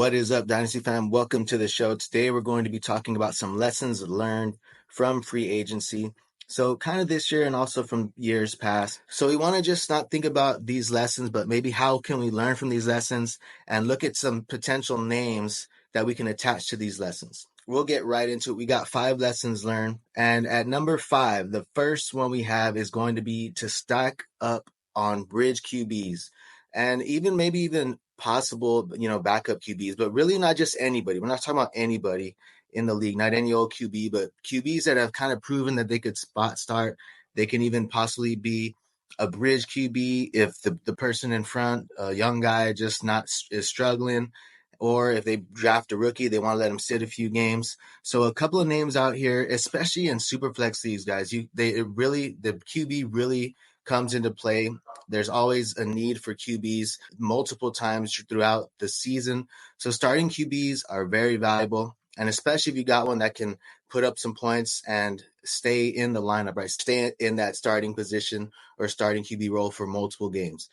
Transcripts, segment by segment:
What is up, Dynasty fam? Welcome to the show. Today we're going to be talking about some lessons learned from free agency. So kind of this year and also from years past. So we want to just not think about these lessons, but maybe how can we learn from these lessons and look at some potential names that we can attach to these lessons. We'll get right into it. We got 5 lessons learned. And at number 5, the first one we have is going to be to stack up on bridge QBs. And even possible, backup QBs, but really not just anybody. We're not talking about anybody in the league, not any old QB, but QBs that have kind of proven that they could spot start. They can even possibly be a bridge QB if the person in front, a young guy, is struggling, or if they draft a rookie, they want to let him sit a few games. So a couple of names out here, especially in Superflex leagues, guys, the QB really comes into play. There's always a need for QBs multiple times throughout the season. So starting QBs are very valuable. And especially if you got one that can put up some points and stay in the lineup, right? Stay in that starting position or starting QB role for multiple games.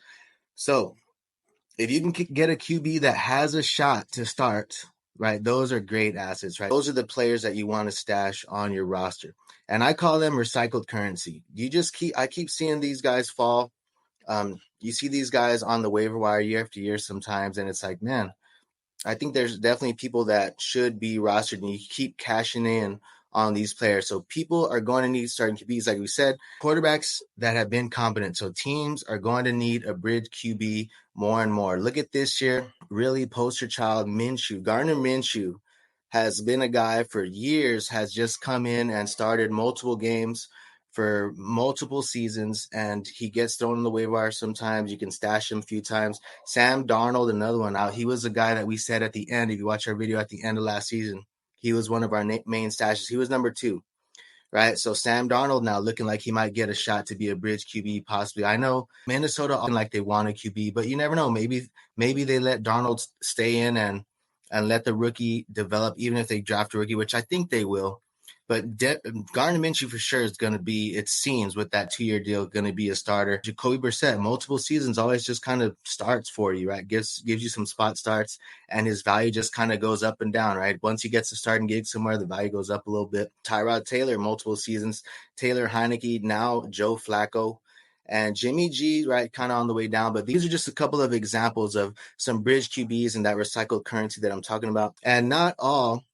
So if you can get a QB that has a shot to start, right, those are great assets, right? Those are the players that you want to stash on your roster. And I call them recycled currency. I keep seeing these guys fall. You see these guys on the waiver wire year after year sometimes, and it's like, man, I think there's definitely people that should be rostered, and you keep cashing in on these players. So people are going to need starting QBs, like we said, quarterbacks that have been competent. So teams are going to need a bridge QB more and more. Look at this year, really poster child Minshew. Gardner Minshew has been a guy for years, has just come in and started multiple games for multiple seasons, and he gets thrown in the waiver wire sometimes. You can stash him a few times. Sam Darnold, another one out. He was a guy that we said at the end, if you watch our video at the end of last season, he was one of our main stashes. He was number 2, right? So Sam Darnold now looking like he might get a shot to be a bridge QB possibly. I know Minnesota like they want a QB, but you never know. Maybe they let Darnold stay in and let the rookie develop, even if they draft a rookie, which I think they will. But Gardner Minshew for sure is going to be, it seems, with that 2-year deal, going to be a starter. Jacoby Brissett, multiple seasons, always just kind of starts for you, right? Gives you some spot starts, and his value just kind of goes up and down, right? Once he gets a starting gig somewhere, the value goes up a little bit. Tyrod Taylor, multiple seasons. Taylor Heinickie, now Joe Flacco. And Jimmy G, right, kind of on the way down. But these are just a couple of examples of some bridge QBs and that recycled currency that I'm talking about. And not all,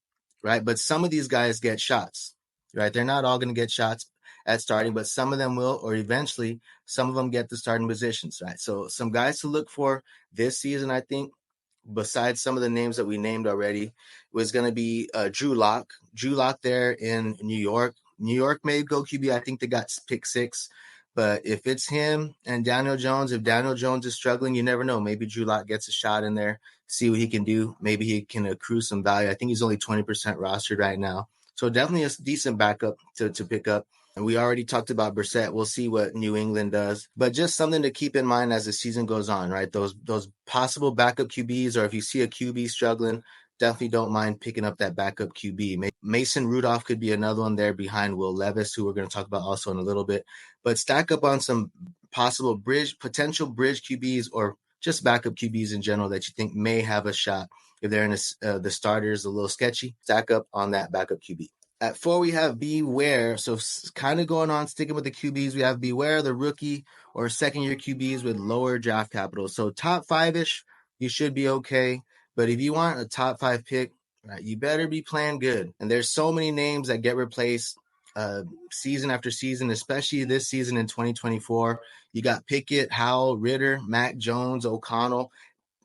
right, but some of these guys get shots, right? They're not all going to get shots at starting, but some of them will, or eventually some of them get the starting positions, right? So some guys to look for this season, I think, besides some of the names that we named already, was going to be Drew Lock. Drew Lock there in New York. New York may go QB. I think they got pick 6. But if it's him and Daniel Jones, if Daniel Jones is struggling, you never know. Maybe Drew Lock gets a shot in there, see what he can do. Maybe he can accrue some value. I think he's only 20% rostered right now. So definitely a decent backup to pick up. And we already talked about Brissett. We'll see what New England does. But just something to keep in mind as the season goes on, right? Those possible backup QBs, or if you see a QB struggling, definitely don't mind picking up that backup QB. Mason Rudolph could be another one there behind Will Levis, who we're going to talk about also in a little bit. But stack up on some possible potential bridge QBs, or just backup QBs in general that you think may have a shot. If they're in the starters a little sketchy, stack up on that backup QB. At 4, we have Beware. So kind of going on, sticking with the QBs, we have Beware, the rookie or second-year QBs with lower draft capital. So top 5-ish, you should be okay. But if you want a top 5 pick, right, you better be playing good. And there's so many names that get replaced season after season, especially this season in 2024. You got Pickett, Howell, Ritter, Mac Jones, O'Connell,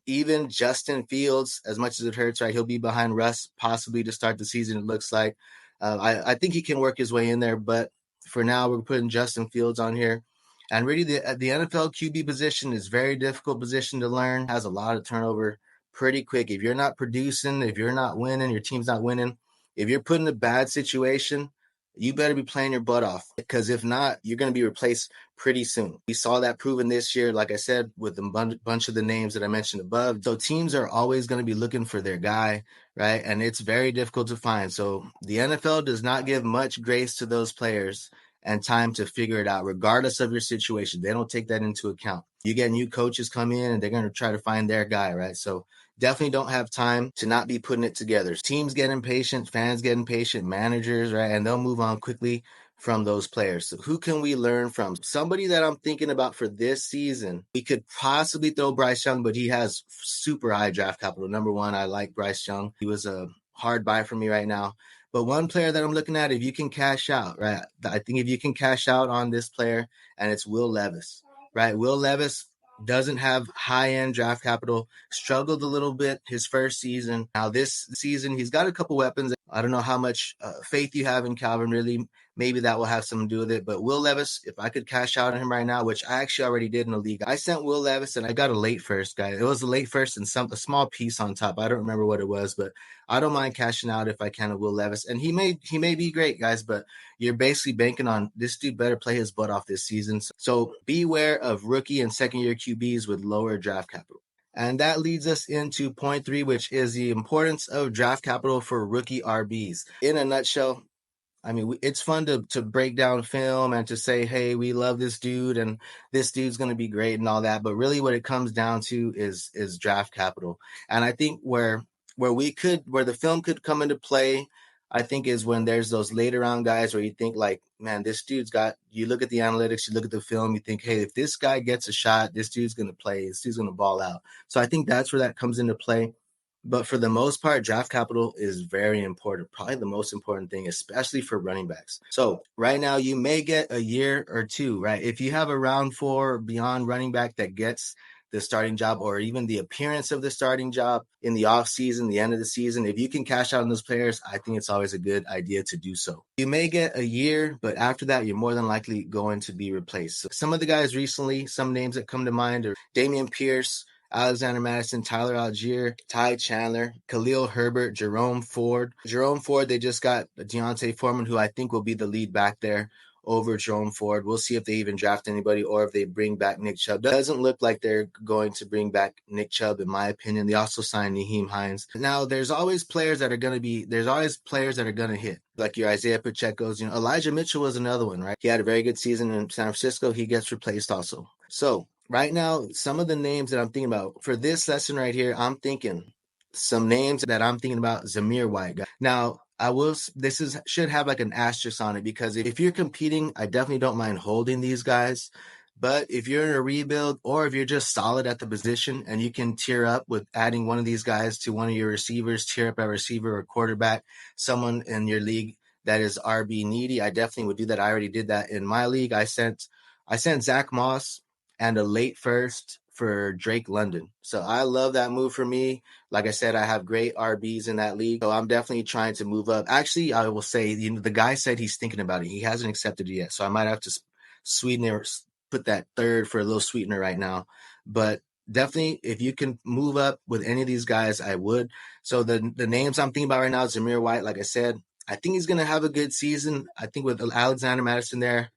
even Justin Fields. As much as it hurts, right, he'll be behind Russ possibly to start the season, it looks like. I think he can work his way in there, but for now, we're putting Justin Fields on here. And really, the NFL QB position is a very difficult position to learn, has a lot of turnover pretty quick. If you're not producing, if you're not winning, your team's not winning, if you're put in a bad situation, you better be playing your butt off, because if not, you're going to be replaced pretty soon. We saw that proven this year, like I said, with a bunch of the names that I mentioned above. So teams are always going to be looking for their guy, right? And it's very difficult to find. So the NFL does not give much grace to those players and time to figure it out, regardless of your situation. They don't take that into account. You get new coaches come in and they're going to try to find their guy, right? So definitely don't have time to not be putting it together. Teams get impatient, fans get impatient, managers, right? And they'll move on quickly from those players. So who can we learn from? Somebody that I'm thinking about for this season, we could possibly throw Bryce Young, but he has super high draft capital. Number one, I like Bryce Young. He was a hard buy for me right now. But one player that I'm looking at, if you can cash out, right? I think if you can cash out on this player, and it's Will Levis, right? Will Levis doesn't have high-end draft capital, struggled a little bit his first season. Now this season, he's got a couple weapons. I don't know how much faith you have in Calvin, really. Maybe that will have something to do with it. But Will Levis, if I could cash out on him right now, which I actually already did in the league, I sent Will Levis and I got a late first, guy. It was a late first and a small piece on top. I don't remember what it was, but I don't mind cashing out if I can with Will Levis. And he may be great, guys, but you're basically banking on this dude better play his butt off this season. So beware of rookie and second-year QBs with lower draft capital. And that leads us into point 3, which is the importance of draft capital for rookie RBs. In a nutshell, I mean, it's fun to break down film and to say, hey, we love this dude and this dude's going to be great and all that. But really what it comes down to is draft capital. And I think where the film could come into play, I think, is when there's those later round guys where you think like, man, this dude's you look at the analytics, you look at the film, you think, hey, if this guy gets a shot, this dude's going to play, this dude's going to ball out. So I think that's where that comes into play. But for the most part, draft capital is very important, probably the most important thing, especially for running backs. So right now, you may get a year or two, right? If you have a round 4 or beyond running back that gets the starting job or even the appearance of the starting job in the offseason, the end of the season, if you can cash out on those players, I think it's always a good idea to do so. You may get a year, but after that, you're more than likely going to be replaced. So some of the guys recently, some names that come to mind are Dameon Pierce, Alexander Madison, Tyler Algier, Ty Chandler, Khalil Herbert, Jerome Ford. They just got Deontay Foreman, who I think will be the lead back there over Jerome Ford. We'll see if they even draft anybody or if they bring back Nick Chubb. Doesn't look like they're going to bring back Nick Chubb, in my opinion. They also signed Nyheim Hines. Now, there's always players that are going to hit, like your Isaiah Pacheco's. Elijah Mitchell was another one, right? He had a very good season in San Francisco. He gets replaced also. So right now, some of the names that I'm thinking about for this lesson right here, I'm thinking some names that I'm thinking about. Zamir White. Now, should have like an asterisk on it, because if you're competing, I definitely don't mind holding these guys. But if you're in a rebuild or if you're just solid at the position and you can tier up with adding one of these guys to one of your receivers, tier up at receiver or quarterback, someone in your league that is RB needy, I definitely would do that. I already did that in my league. I sent Zach Moss and a late first for Drake London. So I love that move for me. Like I said, I have great RBs in that league. So I'm definitely trying to move up. Actually, I will say, the guy said he's thinking about it. He hasn't accepted it yet. So I might have to sweeten it or put that third for a little sweetener right now. But definitely, if you can move up with any of these guys, I would. So the names I'm thinking about right now, Zamir White, like I said, I think he's going to have a good season. I think with Alexander Madison there,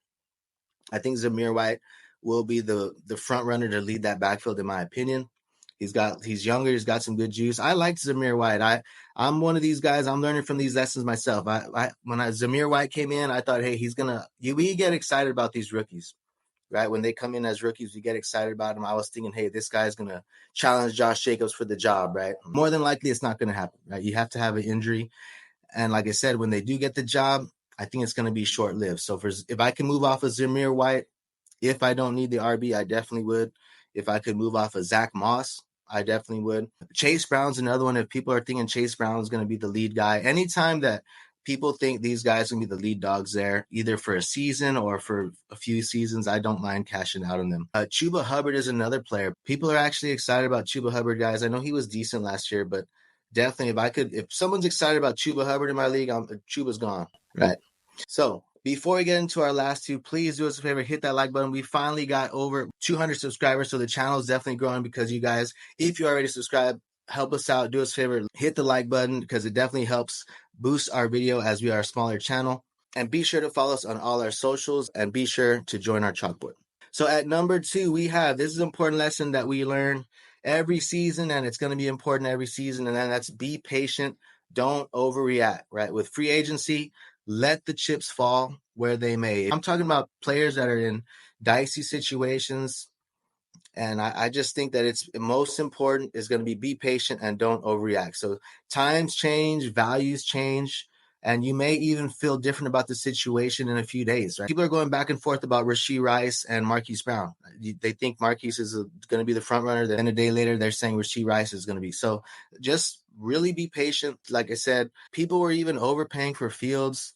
I think Zamir White will be the front runner to lead that backfield, in my opinion. He's younger. He's got some good juice. I like Zamir White. I'm one of these guys. I'm learning from these lessons myself. When Zamir White came in, I thought, hey, we get excited about these rookies, right? When they come in as rookies, we get excited about them. I was thinking, hey, this guy's going to challenge Josh Jacobs for the job, right? More than likely, it's not going to happen, right? You have to have an injury. And like I said, when they do get the job, I think it's going to be short-lived. So if I can move off of Zamir White, if I don't need the RB, I definitely would. If I could move off of Zach Moss, I definitely would. Chase Brown's another one. If people are thinking Chase Brown is going to be the lead guy, anytime that people think these guys are going to be the lead dogs there, either for a season or for a few seasons, I don't mind cashing out on them. Chubba Hubbard is another player. People are actually excited about Chubba Hubbard, guys. I know he was decent last year, but definitely if someone's excited about Chubba Hubbard in my league, Chubba's gone, right? So before we get into our last two, please do us a favor, hit that like button. We finally got over 200 subscribers, so the channel is definitely growing because you guys, if you already subscribed, help us out. Do us a favor, hit the like button because it definitely helps boost our video as we are a smaller channel. And be sure to follow us on all our socials and be sure to join our chalkboard. So at number 2, this is an important lesson that we learn every season, and it's going to be important every season, and then that's be patient. Don't overreact, right? With free agency, let the chips fall where they may. I'm talking about players that are in dicey situations. And I just think that it's most important is going to be patient and don't overreact. So times change, values change, and you may even feel different about the situation in a few days, right? People are going back and forth about Rashee Rice and Marquise Brown. They think Marquise is going to be the front runner. Then a day later, they're saying Rashee Rice is going to be. So just really be patient. Like I said, people were even overpaying for Fields.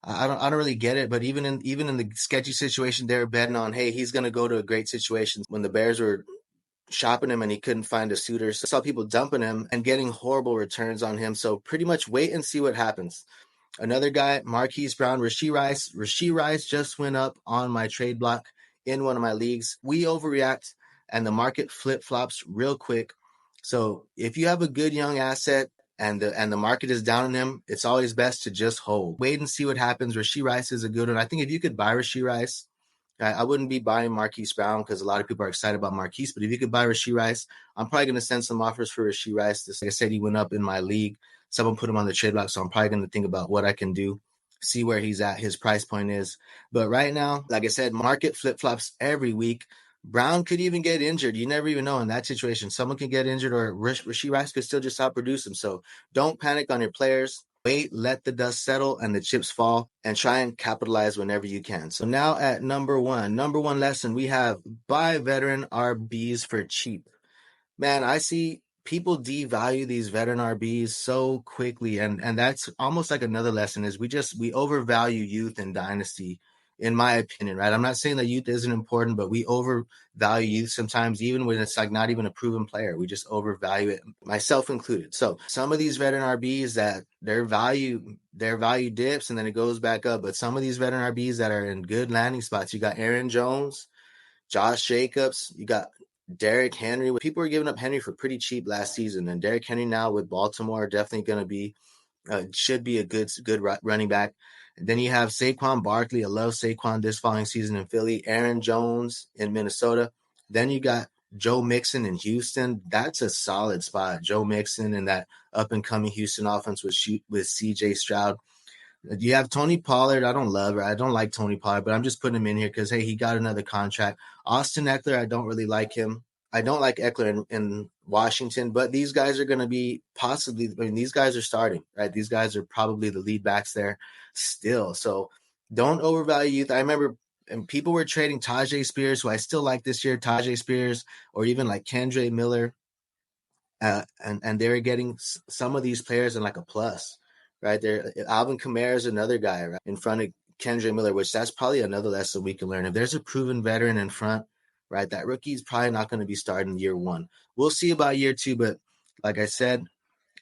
I don't really get it, but even in the sketchy situation, they were betting on, hey, he's going to go to a great situation. When the Bears were shopping him and he couldn't find a suitor, so I saw people dumping him and getting horrible returns on him. So pretty much wait and see what happens. Another guy, Marquise Brown, Rashee Rice. Rashee Rice just went up on my trade block in one of my leagues. We overreact and the market flip-flops real quick. So if you have a good young asset and the market is down on him, it's always best to just hold. Wait and see what happens. Rashee Rice is a good one. I think if you could buy Rashee Rice, I wouldn't be buying Marquise Brown because a lot of people are excited about Marquise. But if you could buy Rashee Rice, I'm probably going to send some offers for Rashee Rice. Like I said, he went up in my league. Someone put him on the trade block, so I'm probably going to think about what I can do, see where he's at, his price point is. But right now, like I said, market flip-flops every week. Brown could even get injured. You never even know in that situation. Someone can get injured or Rashee Rice could still just outproduce him. So don't panic on your players. Wait, let the dust settle and the chips fall, and try and capitalize whenever you can. So now at number one lesson, we have buy veteran RBs for cheap. Man, I see people devalue these veteran RBs so quickly, and that's almost like another lesson is we overvalue youth in Dynasty, in my opinion, right? I'm not saying that youth isn't important, but we overvalue youth sometimes, even when it's like not even a proven player. We just overvalue it, myself included. So some of these veteran RBs that their value dips and then it goes back up, but some of these veteran RBs that are in good landing spots, you got Aaron Jones, Josh Jacobs, you got Derrick Henry. People were giving up Henry for pretty cheap last season, and Derrick Henry now with Baltimore definitely going to be should be a good running back. And then you have Saquon Barkley. I love Saquon this following season in Philly. Aaron Jones in Minnesota. Then you got Joe Mixon in Houston. That's a solid spot. Joe Mixon and that up and coming Houston offense with CJ Stroud. You have Tony Pollard. I don't like Tony Pollard, but I'm just putting him in here because, hey, he got another contract. Austin Eckler, I don't really like him. I don't like Eckler in Washington, but these guys are going to be these guys are starting, right? These guys are probably the lead backs there still. So don't overvalue youth. I remember and people were trading Tajay Spears, who I still like this year, Tajay Spears, or even like Kendre Miller. And they were getting some of these players in like a plus. Right there, Alvin Kamara is another guy right in front of Kendre Miller, which that's probably another lesson we can learn. If there's a proven veteran in front, right, that rookie's probably not going to be starting year one. We'll see about year two, but like I said,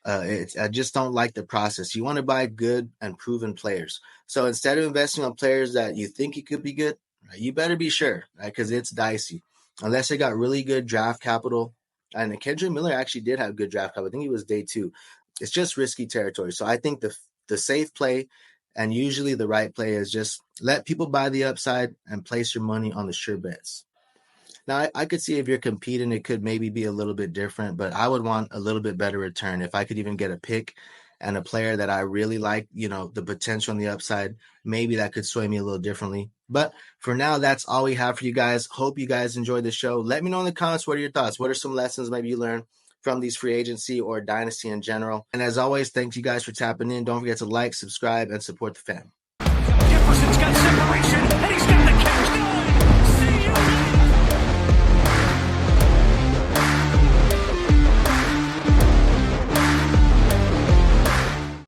I just don't like the process. You want to buy good and proven players. So instead of investing on players that you think you could be good, right, you better be sure, right, because it's dicey. Unless they got really good draft capital, and Kendre Miller actually did have good draft capital. I think he was day 2. It's just risky territory. So I think the safe play and usually the right play is just let people buy the upside and place your money on the sure bets. Now, I could see if you're competing, it could maybe be a little bit different, but I would want a little bit better return. If I could even get a pick and a player that I really like, the potential on the upside, maybe that could sway me a little differently. But for now, that's all we have for you guys. Hope you guys enjoyed the show. Let me know in the comments, what are your thoughts? What are some lessons maybe you learned from these free agency or dynasty in general? And as always, thank you guys for tapping in. Don't forget to like, subscribe, and support the fam. Jefferson's got separation, and he's got the catch.